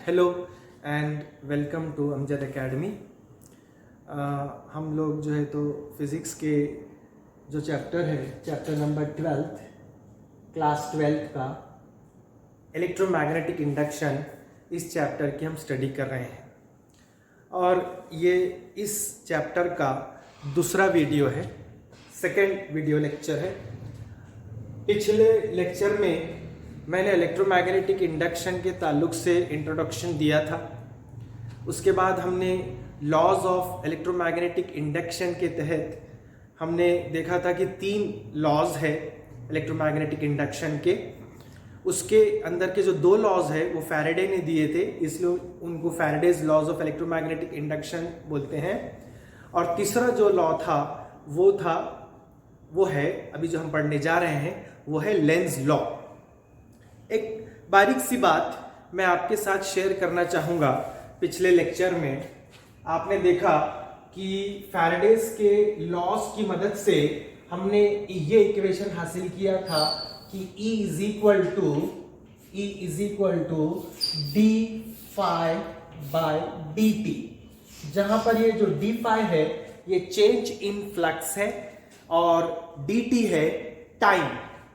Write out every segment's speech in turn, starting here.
Hello and welcome to Amjad academy. हम लोग जो है तो फिज़िक्स के जो चैप्टर है, चैप्टर नंबर 12 क्लास 12 का इलेक्ट्रोमैग्नेटिक इंडक्शन, इस चैप्टर की हम स्टडी कर रहे हैं और ये इस चैप्टर का दूसरा वीडियो है, सेकेंड वीडियो लेक्चर है। पिछले लेक्चर में मैंने इलेक्ट्रोमैग्नेटिक इंडक्शन के ताल्लुक से इंट्रोडक्शन दिया था। उसके बाद हमने लॉज ऑफ इलेक्ट्रोमैग्नेटिक इंडक्शन के तहत हमने देखा था कि 3 लॉज है इलेक्ट्रोमैग्नेटिक इंडक्शन के। उसके अंदर के जो 2 लॉज है वो फैराडे ने दिए थे, इसलिए उनको Faraday's laws of electromagnetic induction बोलते हैं। और तीसरा जो लॉ था वो है अभी जो हम पढ़ने जा रहे हैं, वो है लेंज लॉ। एक बारीक सी बात मैं आपके साथ शेयर करना चाहूँगा। पिछले लेक्चर में आपने देखा कि फैराडेज के लॉज की मदद से हमने ये इक्वेशन हासिल किया था कि E is equal to D phi by D T, जहाँ पर ये जो डी फाई है ये चेंज इन फ्लक्स है और डी टी है टाइम।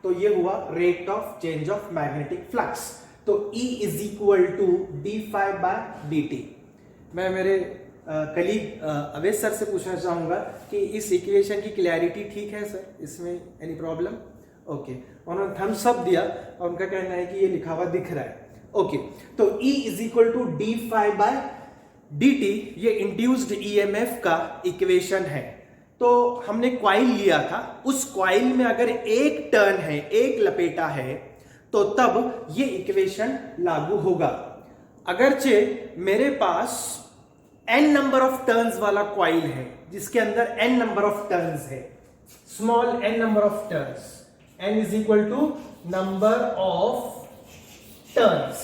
तो ये हुआ rate of change of magnetic flux. तो E is equal to D phi by D T. मैं मेरे कलीग अवैध सर से पूछना चाहूँगा कि इस इक्वेशन की क्लैरिटी ठीक है सर, इसमें एनी प्रॉब्लम? ओके, उन्होंने थम्स अप दिया और उनका कहना है कि ये लिखा हुआ दिख रहा है। ओके, तो E is equal to D phi by D t, ये इंड्यूस्ड ईएमएफ का इक्वेशन है। तो हमने क्वाइल लिया था, उस क्वाइल में अगर एक टर्न है, एक लपेटा है, तो तब ये इक्वेशन लागू होगा। अगरचे मेरे पास n नंबर ऑफ टर्न्स वाला क्वाइल है जिसके अंदर n नंबर ऑफ टर्न्स है, small n number of turns, n is equal to number of turns,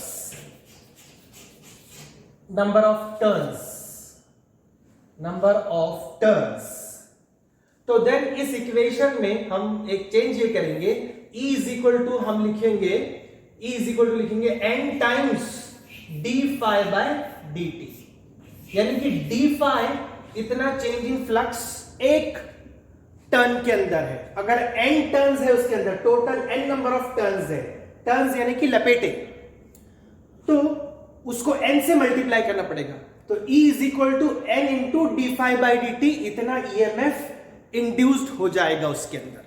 number of turns. तो देन इस इक्वेशन में हम एक चेंज ये करेंगे, E इज इक्वल टू हम लिखेंगे n times d phi by D t, यानी कि डी फाई इतना चेंज इन फ्लक्स एक टर्न के अंदर है। अगर n टर्न्स है उसके अंदर, total n number of turns है, टर्न्स यानी कि लपेटे, तो उसको n से मल्टीप्लाई करना पड़ेगा। तो E is equal to n into d phi by D t, इतना ईएमएफ इंड्यूस्ड हो जाएगा उसके अंदर।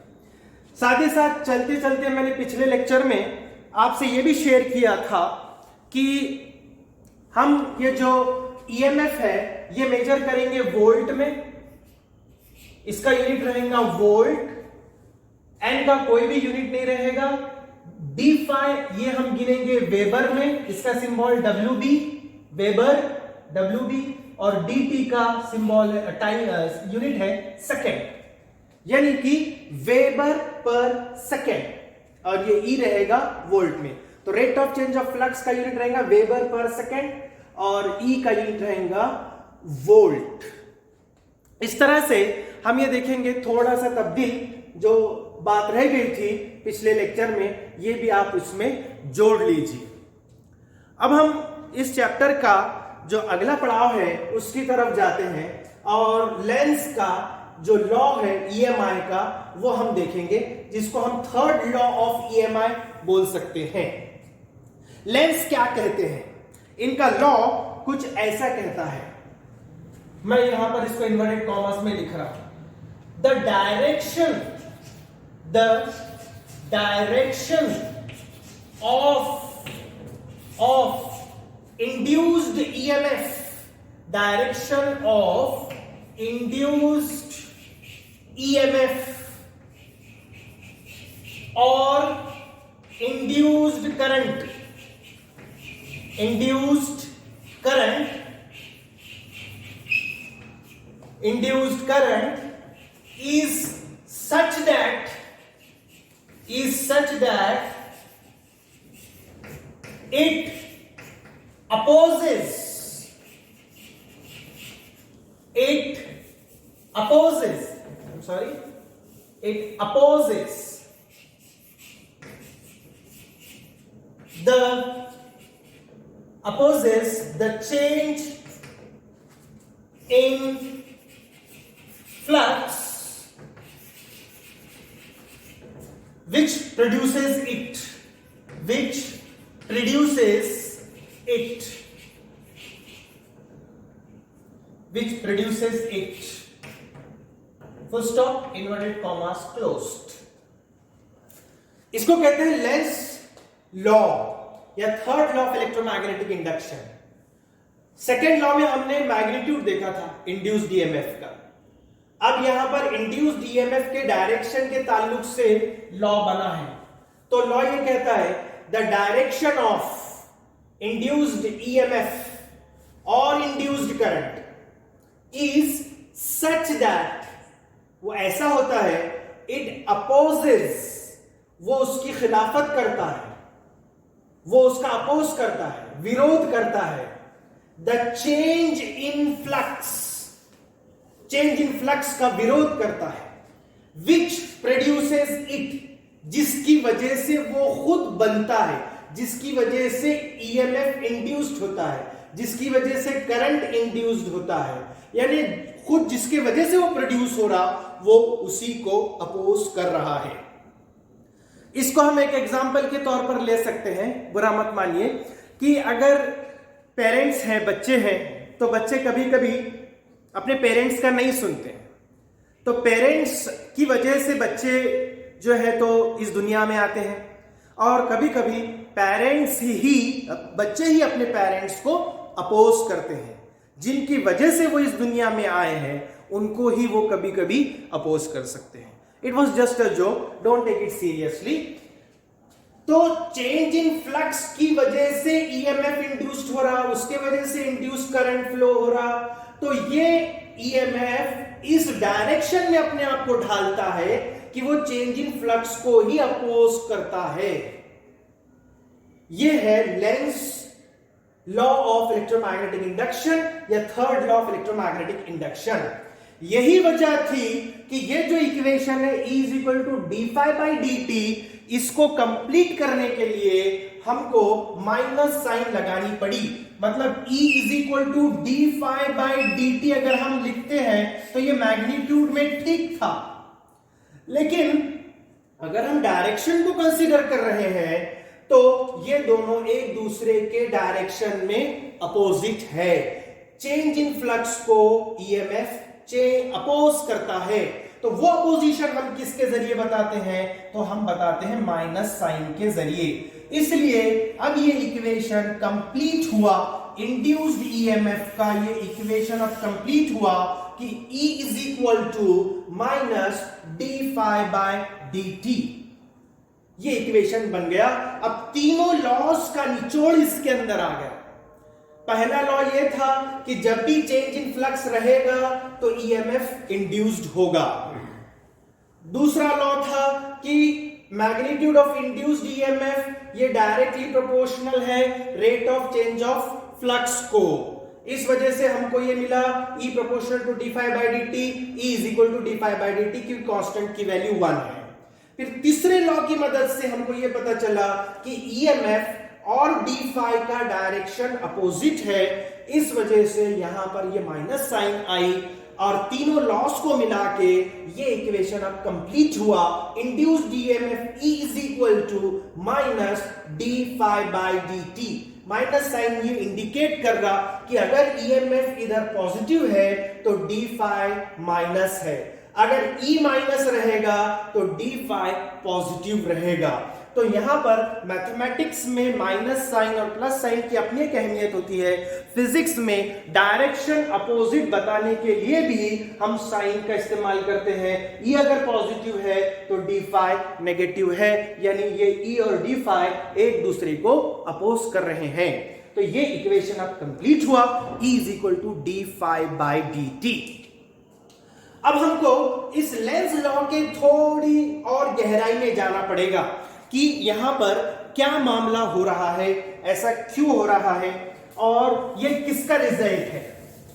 साथ ही साथ चलते चलते मैंने पिछले लेक्चर में आपसे यह भी शेयर किया था कि हम ये जो ईएमएफ है ये मेजर करेंगे वोल्ट में, इसका यूनिट रहेगा वोल्ट, एन का कोई भी यूनिट नहीं रहेगा। डी फाई ये हम गिनेंगे वेबर में, इसका symbol W B, weber W B, और dt का सिंबल टाइम यूनिट है सेकेंड, यानी कि वेबर पर सेकेंड, और ये E रहेगा वोल्ट में। तो rate of change of flux का यूनिट रहेगा वेबर पर सेकेंड और E का यूनिट रहेगा वोल्ट। इस तरह से हम ये देखेंगे, थोड़ा सा तब्दील जो बात रह गई थी पिछले लेक्चर में, ये भी आप इसमें जोड़ लीजिए। अब हम इस चैप्टर का जो अगला पड़ाव है उसकी तरफ जाते हैं और लेंस का जो लॉ है ईएमआई का वो हम देखेंगे, जिसको हम थर्ड लॉ ऑफ ईएमआई बोल सकते हैं। लेंस क्या कहते हैं? इनका लॉ कुछ ऐसा कहता है, मैं यहां पर इसको इन्वर्टेड कॉमर्स में लिख रहा हूं। The direction of induced EMF, direction of induced EMF or induced current is such that it opposes the opposes the change in flux which produces it, full stop, inverted commas closed. इसको कहते हैं Lenz law या third law of electromagnetic induction. Second law में हमने magnitude देखा था induced EMF का। अब यहां पर इंड्यूस्ड ईएमएफ के डायरेक्शन के ताल्लुक से लॉ बना है। तो लॉ ये कहता है the direction of induced EMF और induced current is such that, वो ऐसा होता है, इट अपोजेस, वो उसकी खिलाफत करता है, वो उसका अपोज करता है, विरोध करता है, the change in flux, change in flux का विरोध करता है, विच प्रोड्यूसेस इट, जिसकी वजह से वो खुद बनता है, जिसकी वजह से ईएमएफ इंड्यूस्ड होता है, जिसकी वजह से करंट इंड्यूस्ड होता है, यानी खुद जिसके वजह से वो प्रोड्यूस हो रहा, वो उसी को अपोज कर रहा है। इसको हम एक एग्जांपल के तौर पर ले सकते हैं, बुरा मत मानिए, कि अगर पेरेंट्स हैं, बच्चे हैं, तो बच्चे कभी कभी अपने पेरेंट्स का नहीं सुनते हैं। तो पेरेंट्स की वजह से बच्चे जो है तो इस दुनिया में आते हैं, और कभी कभी पेरेंट्स ही, बच्चे ही अपने पेरेंट्स को अपोज करते हैं। जिनकी वजह से वो इस दुनिया में आए हैं, उनको ही वो कभी कभी अपोज कर सकते हैं। It was just a joke, don't take it seriously. तो चेंज इन फ्लक्स की वजह से ईएमएफ इंड्यूस्ड हो रहा, उसके वजह से इंड्यूस्ड करंट फ्लो हो रहा, तो ये ईएमएफ इस डायरेक्शन में अपने आप को ढालता है कि वो चेंज इन फ्लक्स को ही अपोज करता है। ये है Lenz law of electromagnetic induction या third law of electromagnetic induction. यही वजह थी कि ये जो इक्वेशन है E is equal to D phi by D T, इसको कंप्लीट करने के लिए हमको माइनस साइन लगानी पड़ी। मतलब E is equal to D phi by D t अगर हम लिखते हैं तो ये मैग्नीट्यूड में ठीक था, लेकिन अगर हम डायरेक्शन को कंसीडर कर रहे हैं तो ये दोनों एक दूसरे के डायरेक्शन में अपोजिट है। चेंज इन फ्लक्स को ईएमएफ अपोज करता है, तो वो अपोजिशन हम किसके जरिए बताते हैं? तो हम बताते हैं माइनस साइन के जरिए। इसलिए अब ये इक्वेशन कंप्लीट हुआ, इंड्यूस्ड ईएमएफ का ये इक्वेशन अब कंप्लीट हुआ कि E is equal to minus d phi by D t. ये इक्वेशन बन गया। अब तीनों लॉज का निचोड़ इसके अंदर आ गया। पहला लॉ ये था कि जब भी चेंज इन फ्लक्स रहेगा तो ईएमएफ इंड्यूस्ड होगा। दूसरा लॉ था कि मैग्नीट्यूड ऑफ इंड्यूस्ड ईएमएफ ये डायरेक्टली प्रोपोर्शनल है rate of change of flux को। इस वजह से हमको ये मिला E proportional to D phi by D t, E is equal to D phi by D t, क्योंकि कांस्टेंट की वैल्यू 1 है। फिर तीसरे लॉ की मदद से हमको ये पता चला कि ईएमएफ और डी फाई का डायरेक्शन अपोजिट है, इस वजह से यहां पर ये माइनस साइन आई और तीनों लॉस को मिला के ये इक्वेशन अब कंप्लीट हुआ। Induced EMF E is equal to minus d phi by D t. Minus sign ये इंडिकेट कर रहा कि अगर ईएमएफ इधर पॉजिटिव है तो डी फाई माइनस है, अगर E माइनस रहेगा तो डी फाई पॉजिटिव रहेगा। तो यहां पर मैथमेटिक्स में माइनस साइन और प्लस साइन की अपनी एक अहमियत होती है। फिजिक्स में डायरेक्शन अपोजिट बताने के लिए भी हम साइन का इस्तेमाल करते हैं। E अगर पॉजिटिव है तो डी फाई नेगेटिव है, यानी ये E और डी फाई एक दूसरे को अपोज कर रहे हैं। तो ये इक्वेशन अब कंप्लीट हुआ, E is equal to D phi by D t. अब हमको इस लेंस लॉ के थोड़ी और गहराई में जाना पड़ेगा कि यहां पर क्या मामला हो रहा है, ऐसा क्यों हो रहा है और ये किसका रिजल्ट है,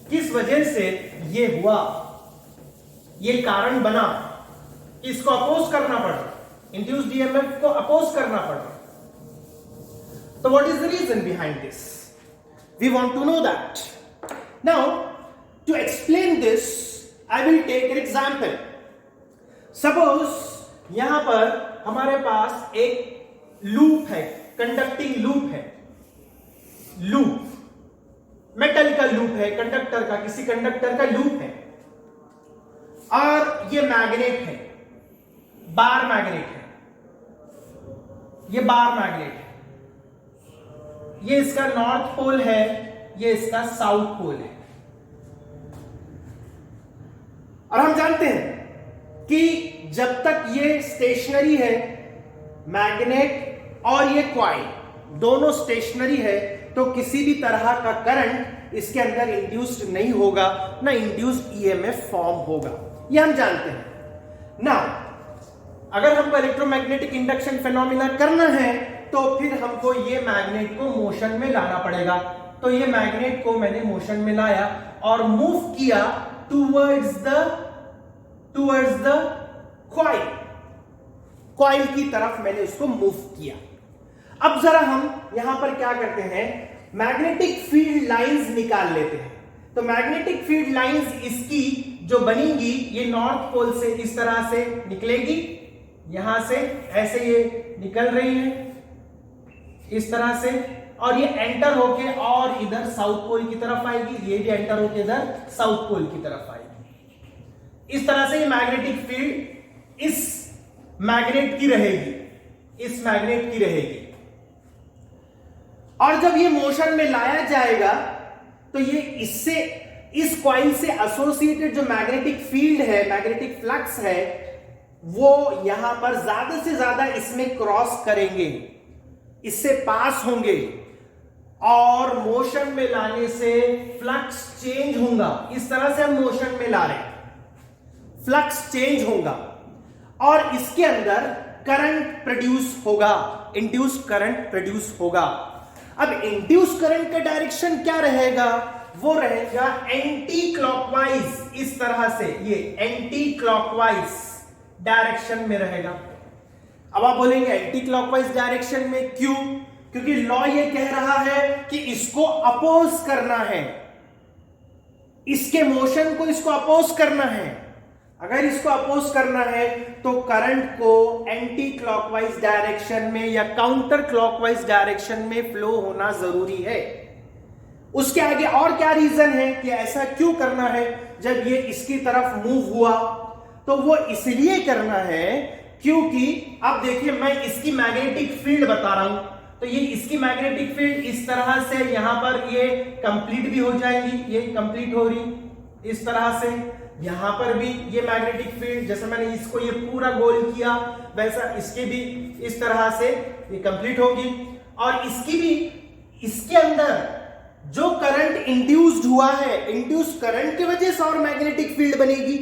किस वजह से ये हुआ, ये कारण बना, इसको अपोज करना पड़ा, इंड्यूस्ड ईएमएफ को अपोज करना पड़ा। तो what is the reason behind this? We want to know that. Now, to explain this, I will take an example. Suppose यहां पर हमारे पास एक लूप है, कंडक्टिंग लूप है, लूप मेटल का लूप है, कंडक्टर का, किसी कंडक्टर का लूप है, और ये मैग्नेट है, बार मैग्नेट है, ये बार मैग्नेट है, ये इसका नॉर्थ पोल है, ये इसका साउथ पोल है। और हम जानते हैं कि जब तक ये स्टेशनरी है, मैग्नेट और ये कॉइल दोनों स्टेशनरी है, तो किसी भी तरह का करंट इसके अंदर इंड्यूस्ड नहीं होगा, ना इंड्यूस्ड ईएमएफ फॉर्म होगा, ये हम जानते हैं ना। अगर हमको इलेक्ट्रोमैग्नेटिक इंडक्शन फेनोमेना करना है तो फिर हमको ये मैग्नेट को मोशन में लाना पड़ेगा। तो ये मैग्नेट को मैंने मोशन में लाया और मूव किया टुवर्ड्स द कॉइल की तरफ मैंने उसको मूव किया। अब जरा हम यहां पर क्या करते हैं, मैग्नेटिक फील्ड लाइंस निकाल लेते हैं। तो मैग्नेटिक फील्ड लाइंस इसकी जो बनेंगी, ये नॉर्थ पोल से इस तरह से निकलेगी, यहां से ऐसे ये निकल रही है इस तरह से, और ये एंटर होके और इधर साउथ पोल की तरफ आएगी, ये भी एंटर होके इधर साउथ पोल की तरफ आएगी। इस तरह से ये मैग्नेटिक फील्ड इस मैग्नेट की रहेगी, इस मैग्नेट की रहेगी। और जब ये मोशन में लाया जाएगा तो ये इससे, इस कॉइल से एसोसिएटेड जो मैग्नेटिक फील्ड है, मैग्नेटिक फ्लक्स है, वो यहां पर ज्यादा से ज्यादा इसमें क्रॉस करेंगे, इससे पास होंगे, और मोशन में लाने से फ्लक्स चेंज होगा। इस तरह से हम मोशन में ला रहे हैं, फ्लक्स चेंज होगा और इसके अंदर करंट प्रोड्यूस होगा, इंड्यूस्ड करंट प्रोड्यूस होगा। अब इंड्यूस्ड करंट का डायरेक्शन क्या रहेगा, वो रहेगा एंटी क्लॉकवाइज, इस तरह से ये एंटी क्लॉकवाइज डायरेक्शन में रहेगा। अब आप बोलेंगे एंटी क्लॉकवाइज डायरेक्शन में क्यों? क्योंकि लॉ ये कह रहा है कि इसको अपोज करना है, इसके मोशन को इसको अपोज करना है। अगर इसको अपोज करना है तो करंट को एंटी क्लॉकवाइज डायरेक्शन में या काउंटर क्लॉकवाइज डायरेक्शन में फ्लो होना जरूरी है। उसके आगे और क्या रीजन है कि ऐसा क्यों करना है? जब ये इसकी तरफ मूव हुआ तो वो इसलिए करना है क्योंकि अब देखिए मैं इसकी मैग्नेटिक फील्ड बता रहा हूं, तो ये इसकी मैग्नेटिक फील्ड इस तरह से यहां पर ये कंप्लीट भी हो जाएगी, ये कंप्लीट हो रही इस तरह से। यहां पर भी ये मैग्नेटिक फील्ड, जैसे मैंने इसको ये पूरा गोल किया, वैसा इसके भी इस तरह से ये कंप्लीट होगी। और इसकी भी, इसके अंदर जो करंट इंड्यूस्ड हुआ है, इंड्यूस्ड करंट की वजह से और मैग्नेटिक फील्ड बनेगी,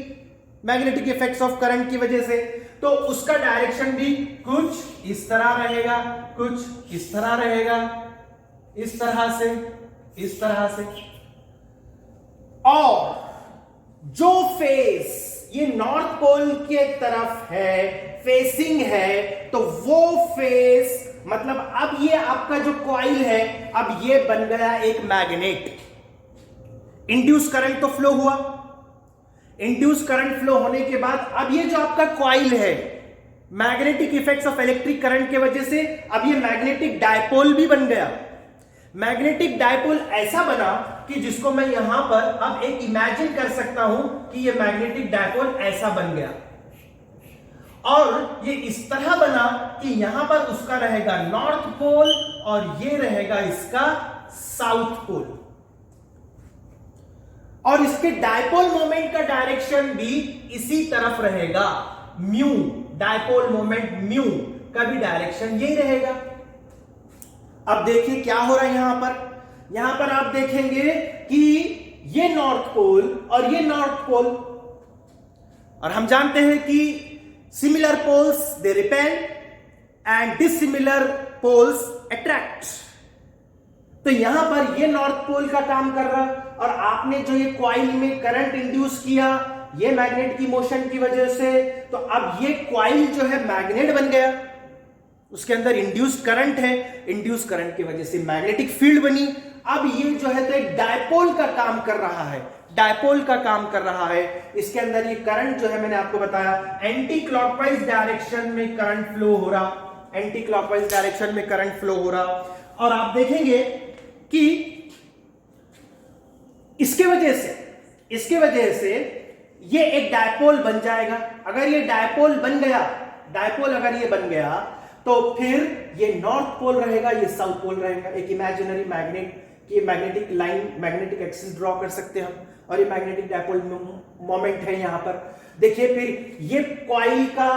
मैग्नेटिक इफेक्ट्स ऑफ करंट की वजह से, तो उसका डायरेक्शन भी कुछ इस तरह रहेगा, कुछ इस तरह रहेगा, इस तरह से, इस तरह से। और जो फेस ये नॉर्थ पोल के तरफ है, फेसिंग है, तो वो फेस मतलब अब ये आपका जो कॉइल है, अब ये बन गया एक मैग्नेट। इंड्यूस करंट तो फ्लो हुआ, इंड्यूस करंट फ्लो होने के बाद अब ये जो आपका कॉइल है, magnetic effects of electric current की वजह से अब ये मैग्नेटिक डायपोल भी बन गया। मैग्नेटिक डायपोल ऐसा बना कि जिसको मैं यहां पर अब एक इमेजिन कर सकता हूं कि ये मैग्नेटिक डायपोल ऐसा बन गया, और ये इस तरह बना कि यहां पर उसका रहेगा नॉर्थ पोल और ये रहेगा इसका साउथ पोल। और इसके डायपोल मोमेंट का डायरेक्शन भी इसी तरफ रहेगा, म्यू, डायपोल मोमेंट म्यू का भी डायरेक्शन यही रहेगा। अब देखिए क्या हो रहा है यहां पर आप देखेंगे कि ये नॉर्थ पोल और ये नॉर्थ पोल, और हम जानते हैं कि similar poles they repel and dissimilar poles attract. तो यहां पर ये नॉर्थ पोल का काम कर रहा, और आपने जो ये कॉइल में करंट इंड्यूस किया ये मैग्नेट की मोशन की वजह से, तो अब ये कॉइल जो है मैग्नेट बन गया। उसके अंदर इंड्यूस्ड करंट है, इंड्यूस्ड करंट की वजह से मैग्नेटिक फील्ड बनी। अब ये जो है तो एक डायपोल का काम कर रहा है, डायपोल का काम कर रहा है। इसके अंदर ये करंट जो है मैंने आपको बताया एंटी क्लॉकवाइज डायरेक्शन में करंट फ्लो हो रहा, एंटी क्लॉकवाइज डायरेक्शन में करंट फ्लो हो रहा। और आप देखेंगे कि इसके वजह से ये एक डायपोल बन जाएगा। अगर ये डायपोल बन गया, डायपोल अगर ये बन गया तो फिर ये नॉर्थ पोल रहेगा, ये साउथ पोल रहेगा। एक इमेजिनरी मैग्नेट की magnetic line, magnetic axis draw कर सकते हैं हम, और ये मैग्नेटिक डायपोल मोमेंट है यहां पर। देखिए फिर ये कॉइल का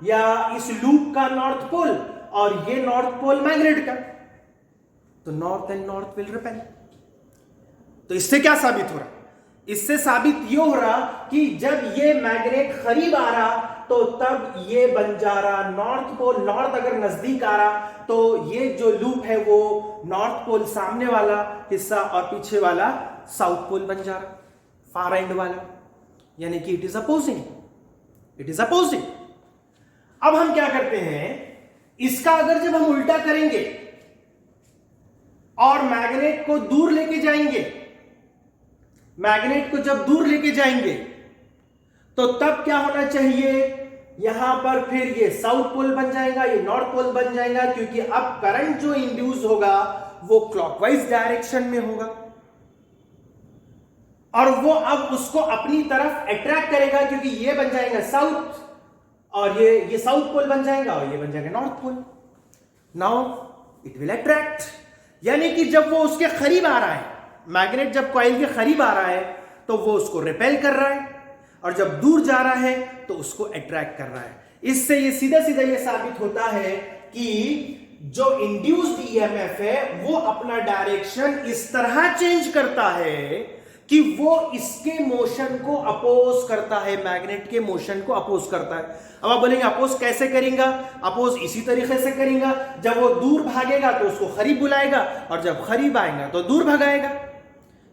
या इस लूप का नॉर्थ पोल और ये नॉर्थ पोल मैग्नेट का, तो north and north will repel. तो इससे क्या साबित हो रहा? इससे साबित ये हो रहा कि जब ये मैग्नेट करीब आ रहा तो तब ये बन जा रहा नॉर्थ पोल। नॉर्थ अगर नजदीक आ रहा तो ये जो लूप है वो नॉर्थ पोल सामने वाला हिस्सा और पीछे वाला साउथ पोल बन जा रहा, फार एंड वाला, यानी कि it is opposing, it is opposing. अब हम क्या करते हैं, इसका अगर जब हम उल्टा करेंगे और मैग्नेट को दूर लेके जाएंगे, मैग्नेट को जब दूर लेके जाएंगे तो तब क्या होना चाहिए, यहां पर फिर ये साउथ पोल बन जाएगा, ये नॉर्थ पोल बन जाएगा, क्योंकि अब करंट जो इंड्यूस होगा वो क्लॉकवाइज डायरेक्शन में होगा और वो अब उसको अपनी तरफ अट्रैक्ट करेगा, क्योंकि ये बन जाएगा साउथ और ये साउथ पोल बन जाएगा और ये बन जाएगा north pole. Now it will attract, यानी कि जब वो उसके करीब आ रहा है, मैग्नेट जब कॉइल के करीब आ रहा है तो वो उसको रिपेल कर रहा है, और जब दूर जा रहा है तो उसको अट्रैक्ट कर रहा है। इससे ये सीधा सीधा ये साबित होता है कि जो इंड्यूस्ड ईएमएफ है वो अपना डायरेक्शन इस तरह चेंज करता है कि वो इसके मोशन को अपोज करता है, मैग्नेट के मोशन को अपोज करता है। अब आप बोलेंगे अपोज कैसे करेंगे? अपोज इसी तरीके से करेंगे, जब वो दूर भागेगा तो उसको करीब बुलाएगा और जब करीब आएगा तो दूर भगाएगा,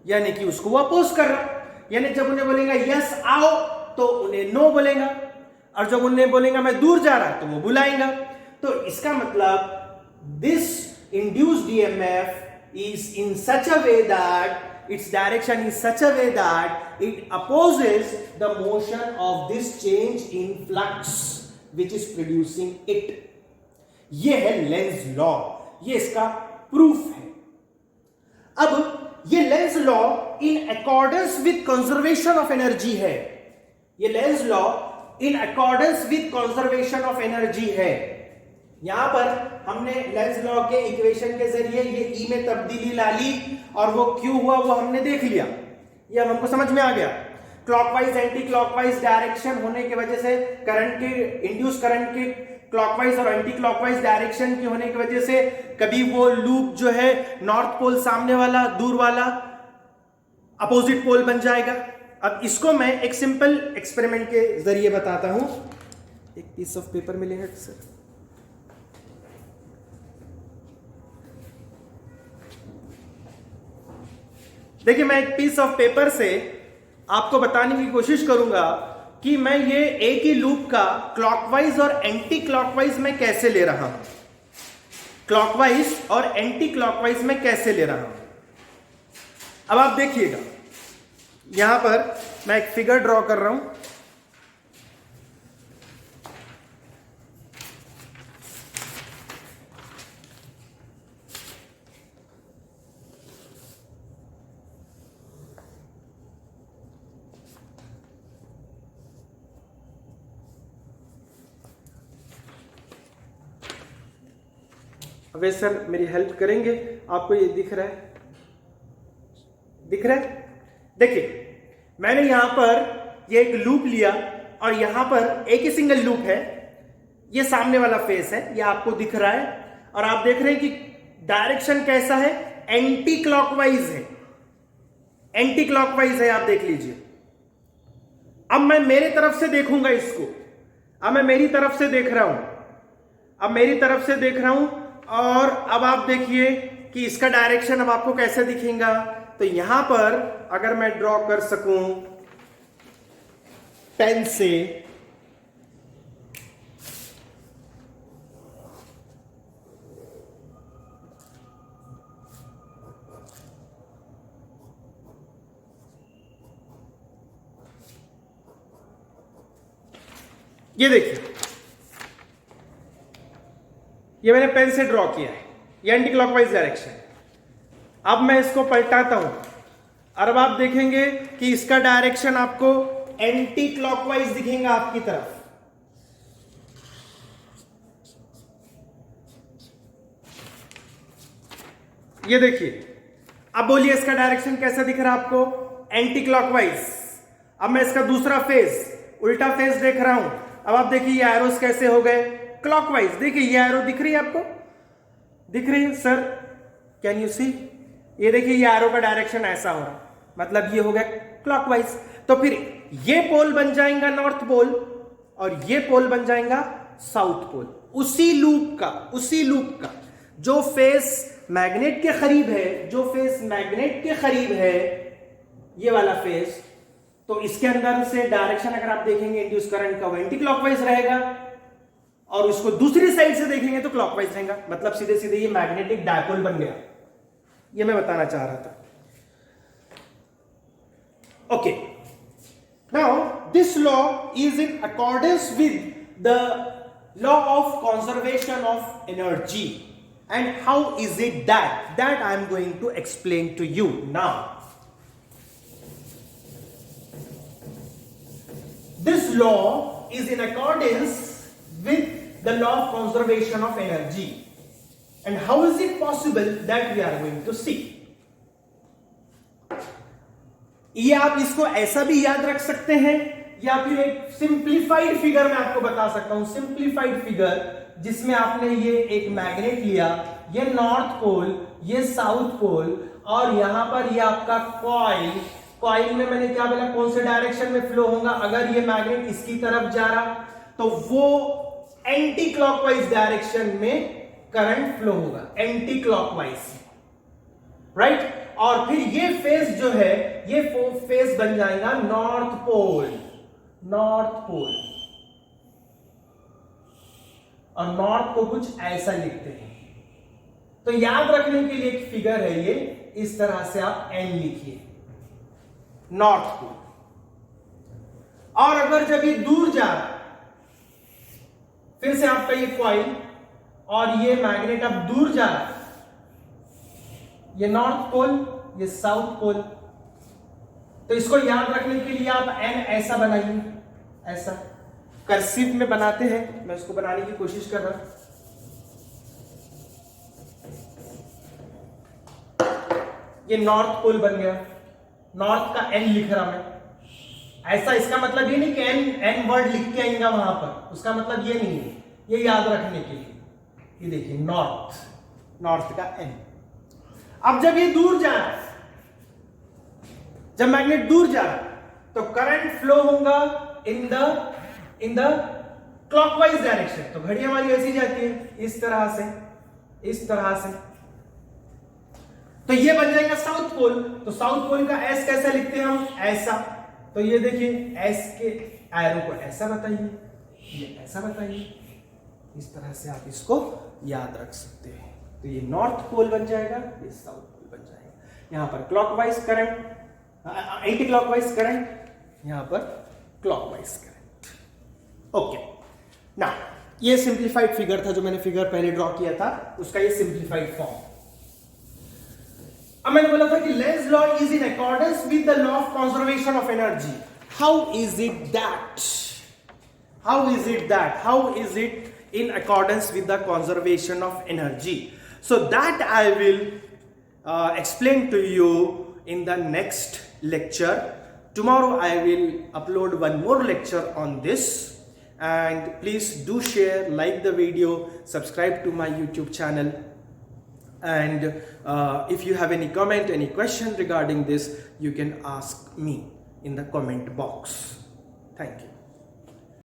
यानी कि उसको वो अपोज कर रहा। यानी जब उन्हें बोलेगा यस आओ तो उन्हें नो बोलेगा, और जब उन्हें बोलेगा मैं दूर जा रहा तो वो बुलाएगा। तो इसका मतलब this induced EMF is in such a way that its direction is such a way that it opposes the motion of this change in flux which is producing it. ये है लेंज लॉ, ये इसका proof है। अब ये Lenz law in accordance with conservation of energy है, ये Lenz law in accordance with conservation of energy है। यहां पर हमने लेंज लॉ के इक्वेशन के जरिए ये ई में तब्दीली ला ली और वो क्यों हुआ वो हमने देख लिया, ये अब हमको समझ में आ गया। क्लॉकवाइज एंटी क्लॉकवाइज डायरेक्शन होने की वजह से करंट के इंड्यूस करंट के क्लॉकवाइज और एंटी क्लॉकवाइज डायरेक्शन की होने की वजह से कभी वो लूप जो है नॉर्थ पोल सामने वाला, दूर वाला अपोजिट पोल बन जाएगा। अब इसको मैं एक सिंपल एक्सपेरिमेंट के जरिए बताता हूं। एक पीस ऑफ पेपर मिलेगा सर? देखिए मैं एक पीस ऑफ पेपर से आपको बताने की कोशिश करूंगा कि मैं ये एक ही लूप का क्लॉकवाइज और एंटी क्लॉकवाइज में कैसे ले रहा हूं, क्लॉकवाइज और एंटी क्लॉकवाइज में कैसे ले रहा हूं। अब आप देखिएगा यहां पर मैं एक फिगर ड्रॉ कर रहा हूं। वे सर मेरी हेल्प करेंगे, आपको ये दिख रहा है, दिख रहा है? देखिए मैंने यहां पर ये एक लूप लिया और यहां पर एक ही सिंगल लूप है, ये सामने वाला फेस है, ये आपको दिख रहा है और आप देख रहे हैं कि डायरेक्शन कैसा है, एंटी क्लॉकवाइज है, एंटी क्लॉकवाइज है, आप देख लीजिए। अब मैं मेरी तरफ से देखूंगा इसको, अब मैं मेरी तरफ से देख रहा हूं, अब मेरी तरफ से देख रहा हूं और अब आप देखिए कि इसका डायरेक्शन अब आपको कैसे दिखेगा। तो यहां पर अगर मैं ड्रॉ कर सकूं पेन से, ये देखिए, ये मैंने पेन से ड्रॉ किया है, ये एंटी क्लॉकवाइज डायरेक्शन। अब मैं इसको पलटाता हूं और अब आप देखेंगे कि इसका डायरेक्शन आपको एंटी क्लॉकवाइज दिखेगा आपकी तरफ। ये देखिए, अब बोलिए इसका डायरेक्शन कैसा दिख रहा है आपको? Anti clockwise. अब मैं इसका दूसरा फेज, उल्टा फेज देख रहा हूं। अब आप देखिए ये एरोस कैसे हो गए? क्लॉकवाइज। देखिए ये एरो दिख रही है आपको? दिख रही है सर? Can you see? ये देखिए ये एरो का डायरेक्शन ऐसा हो रहा, मतलब ये हो गया क्लॉकवाइज। तो फिर ये पोल बन जाएगा नॉर्थ पोल और ये पोल बन जाएगा साउथ पोल। उसी लूप का जो फेस मैग्नेट के करीब है, जो फेस मैग्नेट के करीब है, ये वाला फेस, तो इसके अंदर से डायरेक्शन अगर आप देखेंगे इंड्यूस करंट का, वो एंटी क्लॉकवाइज रहेगा और उसको दूसरी साइड से देखेंगे तो क्लॉकवाइज रहेगा। मतलब सीधे सीधे ये मैग्नेटिक डायपोल बन गया। ये मैं बताना चाह रहा था। Okay, now this law is in accordance with the law of conservation of energy. And how is it that I am going to explain to you now. This law is in accordance with the law of conservation of energy. And how is it possible that we are going to see. ये आप इसको ऐसा भी याद रख सकते हैं या फिर एक सिंप्लीफाइड फिगर मैं आपको बता सकता हूं। सिंप्लीफाइड फिगर जिसमें आपने ये एक मैग्नेट लिया, ये नॉर्थ पोल, ये साउथ पोल और यहां पर ये आपका कॉइल में मैंने क्या बोला, कौन से डायरेक्शन में फ्लो होगा? अगर ये मैग्नेट इसकी तरफ जा रहा तो वो एंटी क्लॉकवाइज डायरेक्शन में करंट फ्लो होगा, एंटी क्लॉकवाइज, राइट? और फिर ये फेस जो है, ये फेस बन जाएगा नॉर्थ पोल। और नॉर्थ को कुछ ऐसा लिखते हैं। तो याद रखने के लिए एक फिगर है ये, इस तरह से आप एन लिखिए, नॉर्थ पोल। और अगर जब ये दूर जा रहा, फिर से आपका ये कॉइल और ये मैग्नेट अब दूर जा रहा, ये नॉर्थ पोल, ये साउथ पोल। तो इसको याद रखने के लिए आप एन ऐसा बनाइए, ऐसा कर्सिव में बनाते हैं। मैं उसको बनाने की कोशिश कर रहा हूं। ये नॉर्थ पोल बन गया, नॉर्थ का एन लिख रहा मैं ऐसा। इसका मतलब ये नहीं कि एन वर्ड लिख के आएगा वहां पर, उसका मतलब ये नहीं है, ये याद रखने के लिए। ये देखिए नॉर्थ का एन। अब जब ये दूर जा रहा है, जब मैग्नेट दूर जा रहा है तो करंट फ्लो होगा इन द क्लॉकवाइज डायरेक्शन। तो घड़ी हमारी ऐसी जाती है, इस तरह से। तो ये बन जाएगा साउथ पोल। तो साउथ पोल का एस कैसा लिखते हैं हम? ऐसा। तो ये देखिए एस के एरो को ऐसा बताइए, ये ऐसा बताइए। इस तरह से आप इसको याद रख सकते हैं। तो ये नॉर्थ पोल बन जाएगा, ये साउथ पोल बन जाएगा। यहां पर clockwise current, anti clockwise current, यहां पर क्लॉकवाइज करंट। ओके, ना ये सिंप्लीफाइड फिगर था जो मैंने फिगर पहले ड्रॉ किया था, उसका ये सिंप्लीफाइड फॉर्म। अब मैंने बोला था कि Lenz law is in accordance with the law of conservation of energy. How is it that? How is it in accordance with the conservation of energy? So that I will explain to you in the next lecture. Tomorrow I will upload one more lecture on this, and please do share, like the video, subscribe to my YouTube channel, and if you have any comment, any question regarding this, you can ask me in the comment box. Thank you.